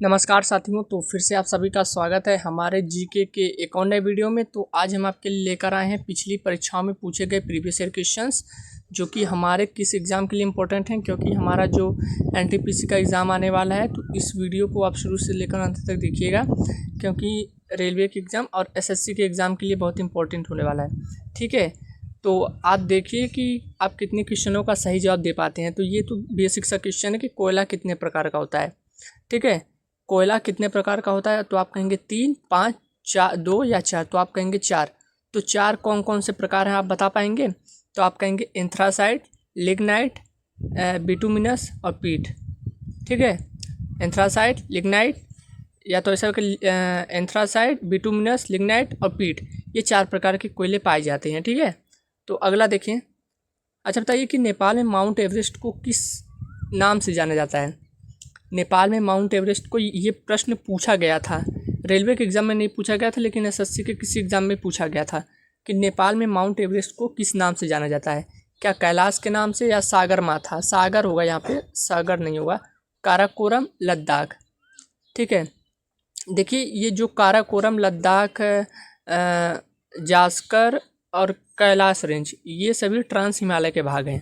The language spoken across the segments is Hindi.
नमस्कार साथियों, तो फिर से आप सभी का स्वागत है हमारे जीके के एक और नए वीडियो में। तो आज हम आपके लिए लेकर आए हैं पिछली परीक्षाओं में पूछे गए प्रीवियस ईयर क्वेश्चंस, जो कि हमारे किस एग्ज़ाम के लिए इम्पोर्टेंट हैं, क्योंकि हमारा जो एनटीपीसी का एग्ज़ाम आने वाला है। तो इस वीडियो को आप शुरू से लेकर अंत तक देखिएगा, क्योंकि रेलवे के एग्ज़ाम और एसएससी के एग्ज़ाम के लिए बहुत इंपॉर्टेंट होने वाला है। ठीक है, तो आप देखिए कि आप कितने क्वेश्चनों का सही जवाब दे पाते हैं। तो ये तो बेसिक सा क्वेश्चन है कि कोयला कितने प्रकार का होता है। ठीक है, कोयला कितने प्रकार का होता है, तो आप कहेंगे 3, 5, 4, 2 या 4, तो आप कहेंगे 4। तो 4 कौन कौन से प्रकार हैं आप बता पाएंगे? तो आप कहेंगे एंथ्रासाइट, लिग्नाइट, बिटुमिनस और पीट। ठीक है, एंथ्रासाइट, लिग्नाइट, या तो ऐसा कि एंथ्रासाइट, बिटुमिनस, लिग्नाइट और पीट, ये 4 प्रकार के कोयले पाए जाते हैं। ठीक है, तो अगला देखें। अच्छा बताइए कि नेपाल में माउंट एवरेस्ट को किस नाम से जाना जाता है? नेपाल में माउंट एवरेस्ट को ये प्रश्न पूछा गया था, रेलवे के एग्ज़ाम में नहीं पूछा गया था, लेकिन एसएससी के किसी एग्ज़ाम में पूछा गया था कि नेपाल में माउंट एवरेस्ट को किस नाम से जाना जाता है। क्या कैलाश के नाम से या सागर माथा? सागर होगा यहाँ पे, सागर नहीं होगा। काराकोरम, लद्दाख। ठीक है, देखिए ये जो काराकोरम, लद्दाख, जास्कर और कैलाश रेंज, ये सभी ट्रांस हिमालय के भाग हैं।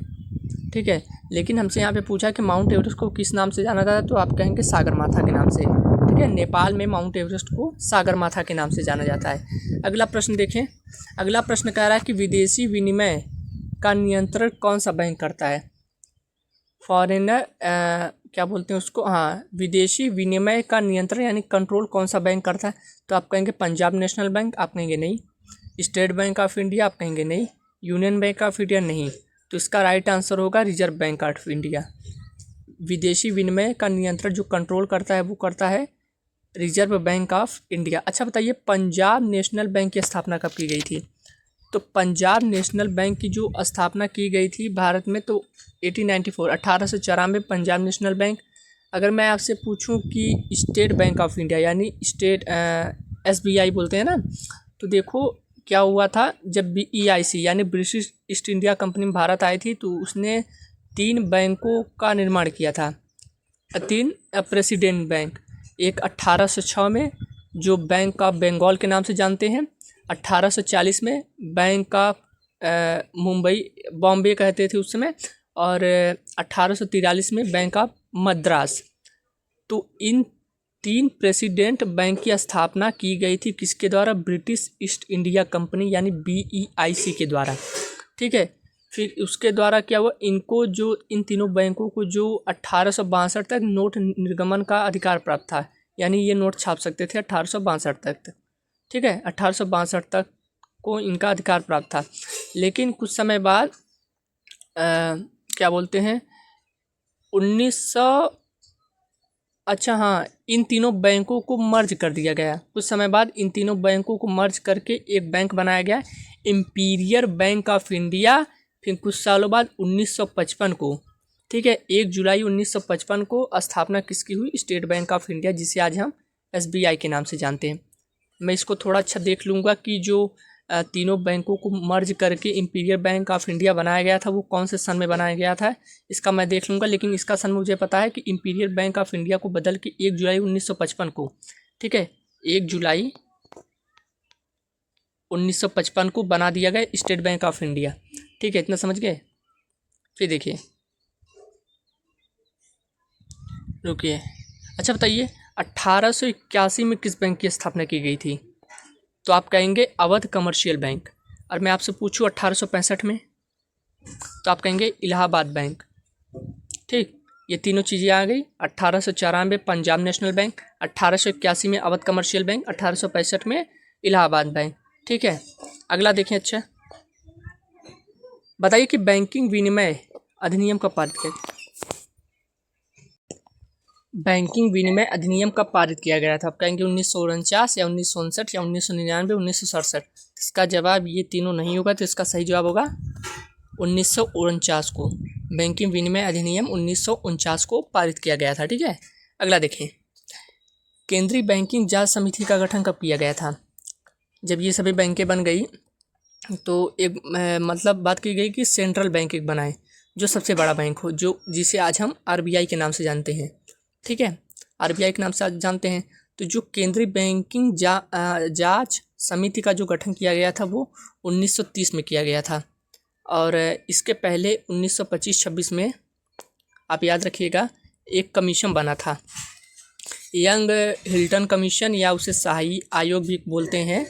ठीक है, लेकिन हमसे यहाँ पे पूछा कि माउंट एवरेस्ट को किस नाम से जाना जाता है, तो आप कहेंगे सागरमाथा के नाम से। ठीक है, नेपाल में माउंट एवरेस्ट को सागरमाथा के नाम से जाना जाता है। अगला प्रश्न देखें। अगला प्रश्न कह रहा है कि विदेशी विनिमय का नियंत्रण कौन सा बैंक करता है? फॉरेनर क्या बोलते हैं उसको, हाँ, विदेशी विनिमय का नियंत्रण यानी कंट्रोल कौन सा बैंक करता है? तो आप कहेंगे पंजाब नेशनल बैंक, आप कहेंगे नहीं। स्टेट बैंक ऑफ इंडिया, आप कहेंगे नहीं। यूनियन बैंक ऑफ इंडिया, नहीं। तो इसका राइट आंसर होगा रिजर्व बैंक ऑफ इंडिया। विदेशी विनिमय का नियंत्रण जो कंट्रोल करता है वो करता है रिजर्व बैंक ऑफ इंडिया। अच्छा बताइए, पंजाब नेशनल बैंक की स्थापना कब की गई थी? तो पंजाब नेशनल बैंक की जो स्थापना की गई थी भारत में, तो 1894 1894 पंजाब नेशनल बैंक। अगर मैं आपसे पूछूं कि स्टेट बैंक ऑफ इंडिया यानी स्टेट SBI बोलते हैं ना, तो देखो क्या हुआ था, जब BEIC यानी British East India Company Bharat आई थी, तो उसने 3 बैंकों का निर्माण किया था। 3 प्रेसिडेंट बैंक। एक 1806 में जो बैंक ऑफ बंगाल के नाम से जानते हैं, 1840 में बैंक ऑफ मुंबई, बॉम्बे कहते थे उस समय, और 1843 में बैंक ऑफ मद्रास। तो इन 3 प्रेसिडेंट बैंक की स्थापना की गई थी किसके द्वारा? ब्रिटिश ईस्ट इंडिया कंपनी यानी BEIC के द्वारा। ठीक है, फिर उसके द्वारा क्या हुआ, इनको जो इन तीनों बैंकों को जो 1862 तक नोट निर्गमन का अधिकार प्राप्त था, यानी ये नोट छाप सकते थे 1862 तक। ठीक है, 1862 तक को इनका अधिकार प्राप्त था। लेकिन कुछ समय बाद क्या बोलते हैं 1900, अच्छा हाँ, इन तीनों बैंकों को मर्ज कर दिया गया। कुछ समय बाद इन तीनों बैंकों को मर्ज करके एक बैंक बनाया गया, इंपीरियल बैंक ऑफ इंडिया। फिर कुछ सालों बाद 1955 को, ठीक है, 1 जुलाई 1955 को स्थापना किसकी हुई? स्टेट बैंक ऑफ इंडिया, जिसे आज हम SBI के नाम से जानते हैं। मैं इसको थोड़ा अच्छा देख लूँगा कि जो तीनों बैंकों को मर्ज करके इंपीरियल बैंक ऑफ इंडिया बनाया गया था वो कौन से सन में बनाया गया था, इसका मैं देख लूँगा। लेकिन इसका सन मुझे पता है कि इंपीरियल बैंक ऑफ इंडिया को बदल के 1 जुलाई 1955 को, ठीक है, 1 जुलाई 1955 को बना दिया गया स्टेट बैंक ऑफ इंडिया। ठीक है, इतना समझ गए? फिर देखिए, रुकिए। अच्छा बताइए, 1881 में किस बैंक की स्थापना की गई थी? तो आप कहेंगे अवध कमर्शियल बैंक। और मैं आपसे पूछूं 1865 में, तो आप कहेंगे इलाहाबाद बैंक। ठीक, ये तीनों चीज़ें आ गई। 1894 पंजाब नेशनल बैंक, 1881 में अवध कमर्शियल बैंक, 1865 में इलाहाबाद बैंक। ठीक है, अगला देखें। अच्छा बताइए कि बैंकिंग विनिमय अधिनियम कब पारित किया? बैंकिंग विनिमय अधिनियम कब पारित किया गया था? आप कहेंगे 1949 या 1959 या 1999, 1967। इसका जवाब ये तीनों नहीं होगा, तो इसका सही जवाब होगा 1949 को। बैंकिंग विनिमय अधिनियम 1949 को पारित किया गया था। ठीक है, अगला देखें। केंद्रीय बैंकिंग जांच समिति का गठन कब किया गया था? जब ये सभी बैंकें बन गई तो एक मतलब बात की गई कि सेंट्रल बैंक एक बनाए जो सबसे बड़ा बैंक हो, जो जिसे आज हम RBI के नाम से जानते हैं। ठीक है, आरबीआई के नाम से आज जानते हैं। तो जो केंद्रीय बैंकिंग जांच समिति का जो गठन किया गया था वो 1930 में किया गया था। और इसके पहले 1925-26 में आप याद रखिएगा एक कमीशन बना था, यंग हिल्टन कमीशन या उसे शाही आयोग भी बोलते हैं।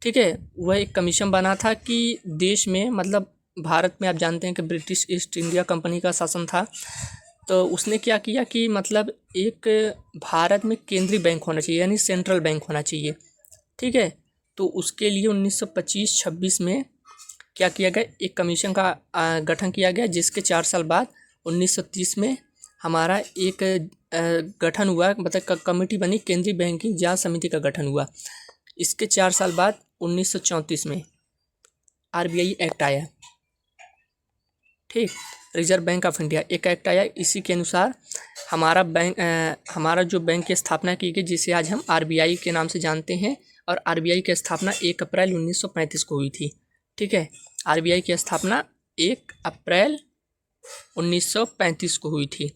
ठीक है, वह एक कमीशन बना था कि देश में, मतलब भारत में आप जानते हैं कि ब्रिटिश ईस्ट इंडिया कंपनी का शासन था। तो उसने क्या किया कि मतलब एक भारत में केंद्रीय बैंक होना चाहिए, यानी सेंट्रल बैंक होना चाहिए। ठीक है, तो उसके लिए 1925-26 में क्या किया गया, एक कमीशन का गठन किया गया, जिसके 4 साल बाद 1930 में हमारा एक गठन हुआ, मतलब कमेटी बनी, केंद्रीय बैंकिंग जांच समिति का गठन हुआ। इसके 4 साल बाद 1934 में आरबीआई एक्ट आया। ठीक, रिजर्व बैंक ऑफ इंडिया एक एक्ट आया। इसी के अनुसार हमारा जो बैंक की स्थापना की गई, जिसे आज हम आरबीआई के नाम से जानते हैं। और आरबीआई की स्थापना 1 अप्रैल 1935 को हुई थी। ठीक है, आरबीआई की स्थापना 1 अप्रैल 1935 को हुई थी।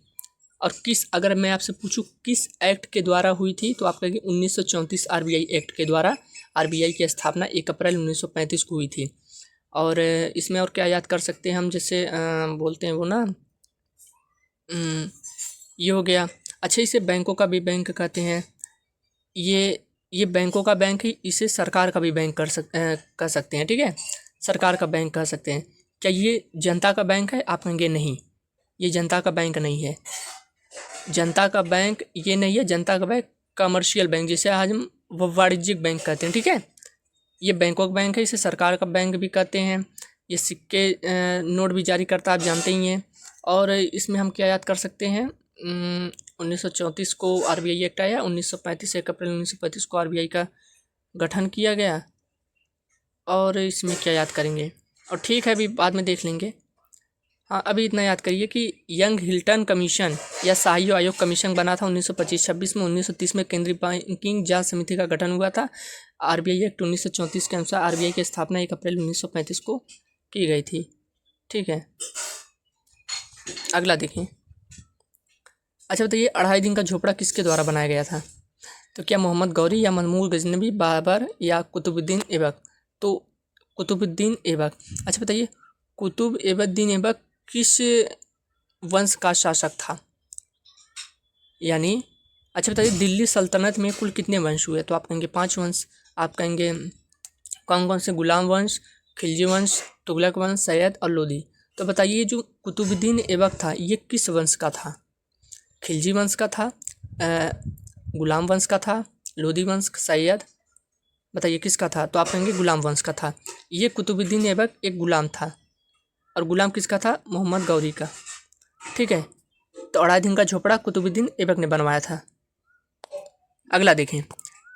और अगर मैं आपसे पूछूं किस एक्ट के द्वारा हुई थी, तो आप कहेंगे 1934 आरबीआई एक्ट के द्वारा आरबीआई की स्थापना 1 अप्रैल 1935 को हुई थी। और इसमें और क्या याद कर सकते हैं हम, जैसे बोलते हैं वो ना, ये हो गया। अच्छा, इसे बैंकों का भी बैंक कहते हैं। ये बैंकों का बैंक ही, इसे सरकार का भी बैंक कह सकते हैं। ठीक है, सरकार का बैंक कह सकते हैं। क्या ये जनता का बैंक है? आप कहेंगे नहीं, ये जनता का बैंक नहीं है। जनता का बैंक ये नहीं है। जनता का बैंक कमर्शियल बैंक, जिसे आज हम वाणिज्यिक बैंक कहते हैं। ठीक है, ये बैंकों का बैंक है, इसे सरकार का बैंक भी कहते हैं। ये सिक्के नोट भी जारी करता है, आप जानते ही हैं। और इसमें हम क्या याद कर सकते हैं, 1934 को आरबीआई एक्ट आया, 1935 1 अप्रैल 1935 को आरबीआई का गठन किया गया। और इसमें क्या याद करेंगे, और ठीक है अभी बाद में देख लेंगे। हाँ, अभी इतना याद करिए कि यंग हिल्टन कमीशन या शाही आयोग कमीशन बना था 1925-26 में। 1930 में केंद्रीय बैंकिंग जांच समिति का गठन हुआ था। आरबीआई एक्ट 1934 के अनुसार आरबीआई की स्थापना 1 अप्रैल 1935 को की गई थी। ठीक है, अगला देखें। अच्छा बताइए, 2.5 दिन का झोपड़ा किसके द्वारा बनाया गया था? तो क्या मोहम्मद गौरी या महमूद गजनवी, बाबर या कुतुबुद्दीन ऐबक? तो कुतुबुद्दीन ऐबक। अच्छा बताइए, कुतुबुद्दीन ऐबक किस वंश का शासक था? यानी अच्छा बताइए, दिल्ली सल्तनत में कुल कितने वंश हुए? तो आप कहेंगे 5 वंश। आप कहेंगे कौन कौन से? गुलाम वंश, खिलजी वंश, तुगलक वंश, सैयद और लोदी। तो बताइए, जो कुतुबुद्दीन ऐबक था ये किस वंश का था? खिलजी वंश का था, गुलाम वंश का था, लोदी वंश, सैयद? बताइए किसका था? तो आप कहेंगे गुलाम वंश का था। ये कुतुबुद्दीन ऐबक एक गुलाम था। और गुलाम किसका था? मोहम्मद गौरी का। ठीक है, तो 2.5 दिन का झोपड़ा कुतुबुद्दीन ऐबक ने बनवाया था। अगला देखें,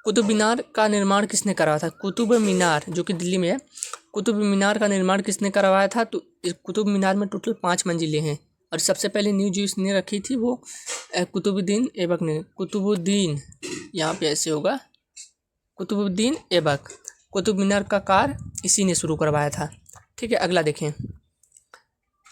कुतुब मीनार का निर्माण किसने करवाया था? कुतुब मीनार जो कि दिल्ली में है, कुतुब मीनार का निर्माण किसने करवाया था? तो इस कुतुब मीनार में टोटल 5 मंजिलें हैं। और सबसे पहले न्यू जो इसने रखी थी वो कुतुबुद्दीन ऐबक ने। कुतुबुद्दीन यहाँ पे ऐसे होगा, कुतुबुद्दीन ऐबक। कुतुब मीनार का कार्य इसी ने शुरू करवाया था। ठीक है, अगला देखें,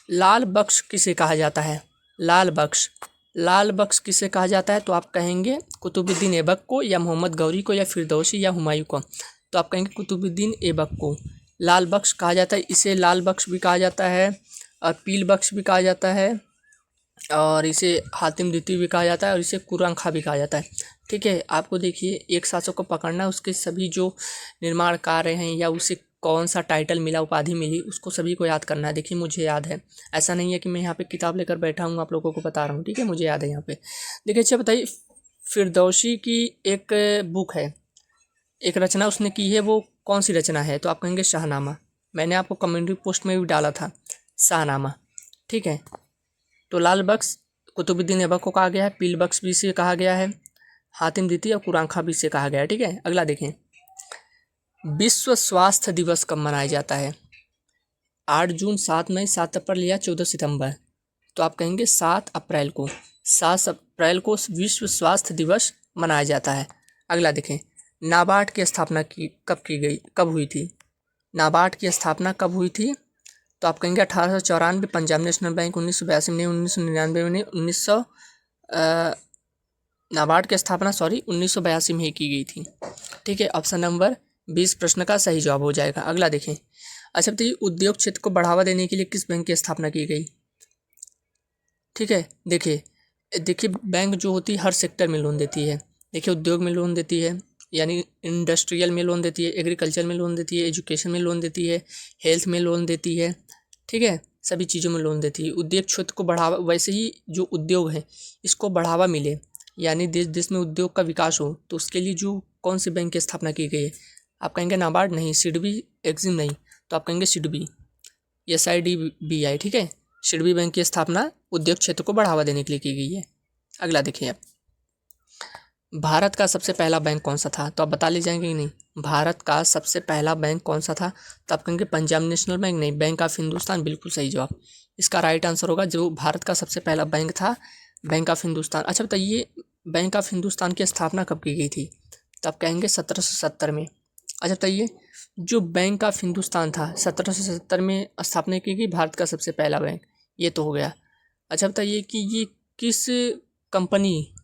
लाल बख्श किसे कहा जाता है? लाल बख्श किसे कहा जाता है? तो आप कहेंगे कुतुबुद्दीन ऐबक को, या मोहम्मद गौरी को, या फिरदौसी, या हुमायूं को। तो आप कहेंगे कुतुबुद्दीन ऐबक को लाल बख्श कहा जाता है। इसे लाल बख्श भी कहा जाता है, और पील बख्श भी कहा जाता है, और इसे हातिम द्वितीय भी कहा जाता है, और इसे कुरान खां भी कहा जाता है। ठीक है, आपको देखिए एक शासक को पकड़ना, उसके सभी जो निर्माण कार्य हैं या उसे कौन सा टाइटल मिला, उपाधि मिली, उसको सभी को याद करना है। देखिए मुझे याद है, ऐसा नहीं है कि मैं यहाँ पे किताब लेकर बैठा हूँ आप लोगों को बता रहा हूँ। ठीक है, मुझे याद है यहाँ पे। देखिए अच्छा बताइए, फिरदौसी की एक बुक है, एक रचना उसने की है, वो कौन सी रचना है? तो आप कहेंगे शाहनामा। मैंने आपको कमेंट्री पोस्ट में भी डाला था शाहनामा। ठीक है, तो लाल बख्श कुतुबुद्दीन ऐबक को कहा गया है, पील बख्श भी से कहा गया है, हातिम द्वितीय और कुरान खां भी से कहा गया है। ठीक है, अगला देखें, विश्व स्वास्थ्य दिवस कब मनाया जाता है? 8 जून, 7 मई, 7 अप्रैल या 14 सितंबर? तो आप कहेंगे 7 अप्रैल को। 7 अप्रैल को विश्व स्वास्थ्य दिवस मनाया जाता है। अगला देखें, नाबार्ड की स्थापना कब हुई थी? नाबार्ड की स्थापना कब हुई थी? तो आप कहेंगे 1894, पंजाब नेशनल बैंक 1982 में, 1999 में, नाबार्ड की स्थापना 1982 में ही की गई थी। ठीक है, ऑप्शन नंबर 20 प्रश्न का सही जवाब हो जाएगा। अगला देखें। अच्छा बताइए, उद्योग क्षेत्र को बढ़ावा देने के लिए किस बैंक की स्थापना की गई? ठीक है, देखिए देखिए बैंक जो होती है हर सेक्टर में लोन देती है। देखिए, उद्योग में लोन देती है, यानी इंडस्ट्रियल में लोन देती है, एग्रीकल्चर में लोन देती है, एजुकेशन में लोन देती है, हेल्थ में लोन देती है। ठीक है, सभी चीज़ों में लोन देती है। उद्योग क्षेत्र को बढ़ावा, वैसे ही जो उद्योग है इसको बढ़ावा मिले, यानी देश देश में उद्योग का विकास हो, तो उसके लिए जो कौन सी बैंक की स्थापना की गई है? आप कहेंगे नाबार्ड नहीं, सिडबी, एक्जिम नहीं, तो आप कहेंगे सिडबी, SIDBI। ठीक है, सिडबी बैंक की स्थापना उद्योग क्षेत्र को बढ़ावा देने के लिए की गई है। अगला देखिए आप, भारत का सबसे पहला बैंक कौन सा था? तो आप बता ले जाएंगे कि नहीं, भारत का सबसे पहला बैंक कौन सा था? तो आप कहेंगे पंजाब नेशनल बैंक नहीं, बैंक ऑफ हिंदुस्तान, बिल्कुल सही जवाब। इसका राइट आंसर होगा जो भारत का सबसे पहला बैंक था, बैंक ऑफ हिंदुस्तान। अच्छा बताइए, बैंक ऑफ हिंदुस्तान की स्थापना कब की गई थी? तो आप कहेंगे 1770 में। अच्छा बताइए, जो बैंक ऑफ हिंदुस्तान था 1770 में स्थापना की गई, भारत का सबसे पहला बैंक, ये तो हो गया। अच्छा बताइए कि ये किस कंपनी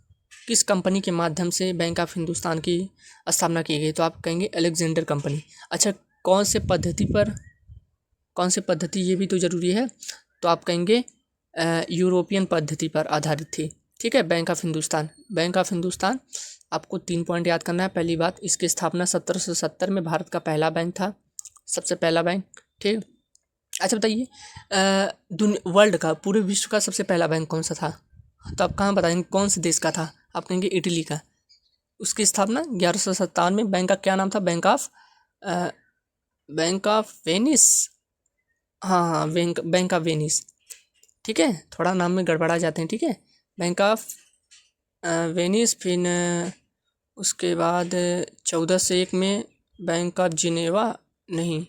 किस कंपनी के माध्यम से बैंक ऑफ हिंदुस्तान की स्थापना की गई? तो आप कहेंगे अलेक्जेंडर कंपनी। अच्छा, कौन से पद्धति, ये भी तो ज़रूरी है, तो आप कहेंगे यूरोपियन पद्धति पर आधारित थी। ठीक है, बैंक ऑफ हिंदुस्तान आपको 3 पॉइंट याद करना है। पहली बात, इसकी स्थापना 1770 में भारत का पहला बैंक था, सबसे पहला बैंक। ठीक। अच्छा बताइए, वर्ल्ड का, पूरे विश्व का सबसे पहला बैंक कौन सा था? तो आप कहाँ बताएंगे, कौन से देश का था? आप कहेंगे इटली का। उसकी स्थापना 1157 में। बैंक का क्या नाम था? Bank of Venice. हाँ, बैंक ऑफ वेनिस। ठीक है, थोड़ा नाम में गड़बड़ा जाते हैं। ठीक है, बैंक ऑफ वेनिस। फिर उसके बाद 1401 में बैंक ऑफ जिनेवा, नहीं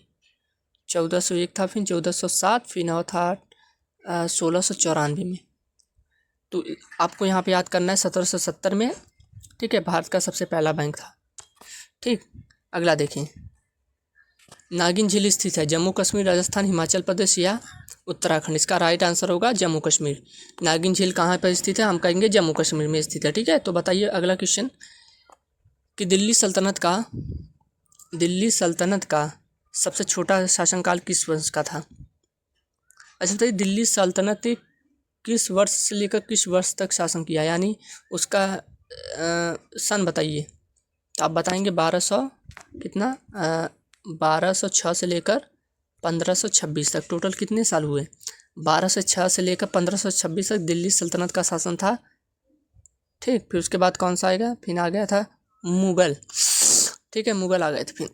1401 था, फिर 1407, फिर नौ था 1694 में। तो आपको यहाँ पे याद करना है 1770 में। ठीक है, भारत का सबसे पहला बैंक था। ठीक। अगला देखें, नागिन झील स्थित है जम्मू कश्मीर, राजस्थान, हिमाचल प्रदेश या उत्तराखंड? इसका राइट आंसर होगा जम्मू कश्मीर। नागिन झील कहाँ पर स्थित है? हम कहेंगे जम्मू कश्मीर में स्थित है। ठीक है, तो बताइए अगला क्वेश्चन कि दिल्ली सल्तनत का सबसे छोटा शासनकाल किस वर्ष का था? अच्छा बताइए, दिल्ली सल्तनत किस वर्ष से लेकर किस वर्ष तक शासन किया, यानी उसका सन बताइए। तो आप बताएंगे 1206 से लेकर 1526 तक। टोटल कितने साल हुए? 1206 से लेकर 1526 तक दिल्ली सल्तनत का शासन था। ठीक, फिर उसके बाद कौन सा आएगा? फिर आ गया था मुगल। ठीक है, मुगल आ गए थे फिर।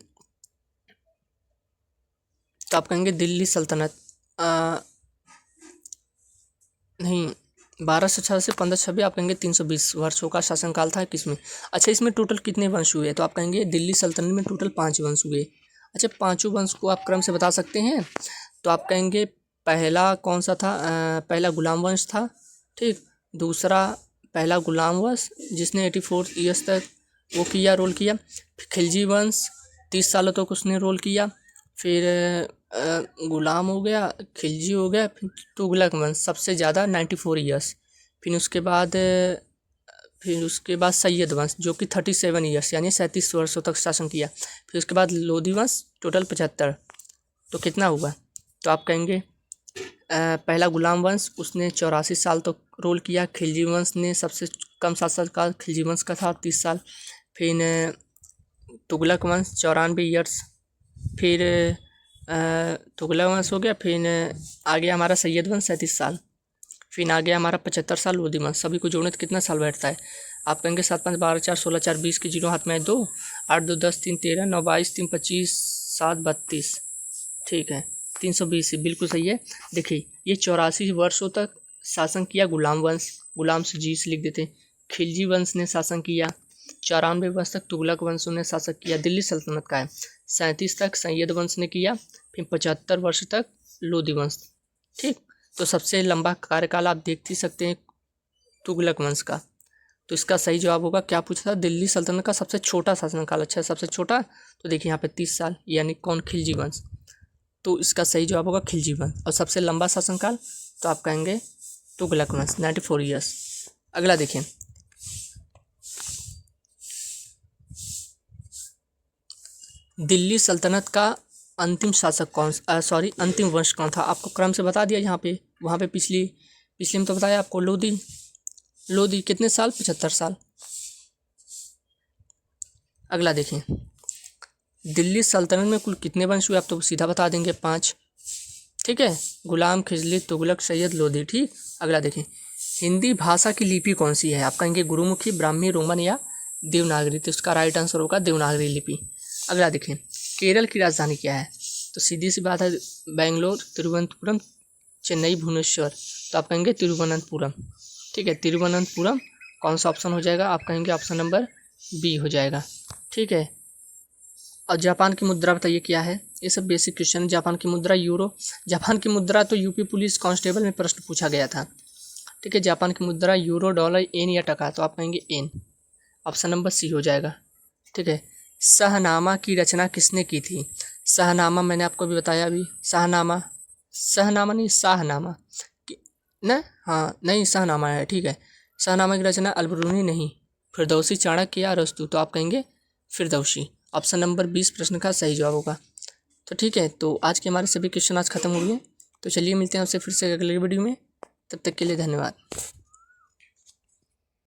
तो आप कहेंगे दिल्ली सल्तनत नहीं, 1206 से 1526, आप कहेंगे 320 वर्षों का शासनकाल था किसमें? अच्छा, इसमें टोटल कितने वंश हुए? तो आप कहेंगे दिल्ली सल्तनत में टोटल 5 वंश हुए। अच्छा, पाँचों वंश को आप क्रम से बता सकते हैं? तो आप कहेंगे पहला कौन सा था? पहला गुलाम वंश था। ठीक। दूसरा, पहला गुलाम वंश जिसने 84 ईयर्स तक वो किया, रोल किया। खिलजी वंश 30 सालों तक उसने रोल किया। फिर गुलाम हो गया, खिलजी हो गया, फिर तुगलक वंश सबसे ज़्यादा 94 ईयर्स। फिर उसके बाद सैयद वंश जो कि 37 ईयर्स यानी 37 वर्षों तक शासन किया। फिर उसके बाद लोधी वंश टोटल 75। तो कितना हुआ? तो आप कहेंगे पहला गुलाम वंश उसने 84 साल तक रोल किया। खिलजी वंश ने सबसे कम शासनकाल खिलजी वंश का था 30 साल। फिर तुगलक वंश 94 ईयर्स। फिर तुगलक वंश हो गया। फिर आ गया हमारा सैयद वंश 37 साल। फिर आ गया हमारा 75 साल लोधी वंश। सभी को जोड़ने तो कितना साल बैठता है? आप कहेंगे 7 5 12 4 16 4 20 के जीरो हाथ में 2 8 2 10 3 13 9 22 3 25 7 32। ठीक है, 320, बिल्कुल सही है। देखिए, ये 84 वर्षों तक शासन किया गुलाम वंश, गुलाम से जी से लिख देते। खिलजी वंश ने शासन किया। 94 वर्ष तक तुगलक वंश ने शासन किया। दिल्ली सल्तनत का है। 37 तक सैयद वंश ने किया। फिर 75 वर्ष तक लोधी वंश। ठीक। तो सबसे लंबा कार्यकाल आप देख ही सकते हैं तुगलक वंश का। तो इसका सही जवाब होगा, क्या पूछा था? दिल्ली सल्तनत का सबसे छोटा शासनकाल। अच्छा, सबसे छोटा, तो देखिए यहाँ पे 30 साल, यानी कौन? खिलजी वंश। तो इसका सही जवाब होगा खिलजी वंश। और सबसे लंबा शासनकाल तो आप कहेंगे तुगलक वंश 94 ईयर्स। अगला देखें, दिल्ली सल्तनत का अंतिम शासक अंतिम वंश कौन था? आपको क्रम से बता दिया यहाँ पे, वहाँ पे पिछली में तो बताया आपको, लोधी कितने साल? 75 साल। अगला देखें, दिल्ली सल्तनत में कुल कितने वंश हुए? आप तो सीधा बता देंगे 5। ठीक है, गुलाम, खिजली, तुगलक, सैयद, लोधी। ठीक, अगला देखें, हिंदी भाषा की लिपि कौन सी है? आप कहेंगे गुरुमुखी, ब्राह्मी, रोमन या देवनागरी। तो इसका राइट आंसर होगा देवनागरी लिपि। अगला देखें, केरल की राजधानी क्या है? तो सीधी सी बात है, बेंगलोर, तिरुवनंतपुरम, चेन्नई, भुवनेश्वर। तो आप कहेंगे तिरुवनंतपुरम। ठीक है, तिरुवनंतपुरम। कौन सा ऑप्शन हो जाएगा? आप कहेंगे ऑप्शन नंबर बी हो जाएगा। ठीक है, और जापान की मुद्रा बताइए क्या है? ये सब बेसिक क्वेश्चन। जापान की मुद्रा यूरो। जापान की मुद्रा तो यूपी पुलिस कांस्टेबल में प्रश्न पूछा गया था। ठीक है, जापान की मुद्रा यूरो, डॉलर, एन या टका। तो आप कहेंगे एन। ऑप्शन नंबर सी हो जाएगा। ठीक है, शाहनामा की रचना किसने की थी? शाहनामा मैंने आपको भी बताया अभी। शाहनामा नहीं, शाहनामा न, हाँ नहीं, शाहनामा है। ठीक है, शाहनामा की रचना अलबरूनी नहीं, फिरदौसी, चाणक्य या अरस्तू। तो आप कहेंगे फिरदौसी। ऑप्शन नंबर 20 प्रश्न का सही जवाब होगा। तो ठीक है, तो आज के हमारे सभी क्वेश्चन आज खत्म हो गए। तो चलिए मिलते हैं आपसे फिर से अगले वीडियो में। तब तक के लिए धन्यवाद।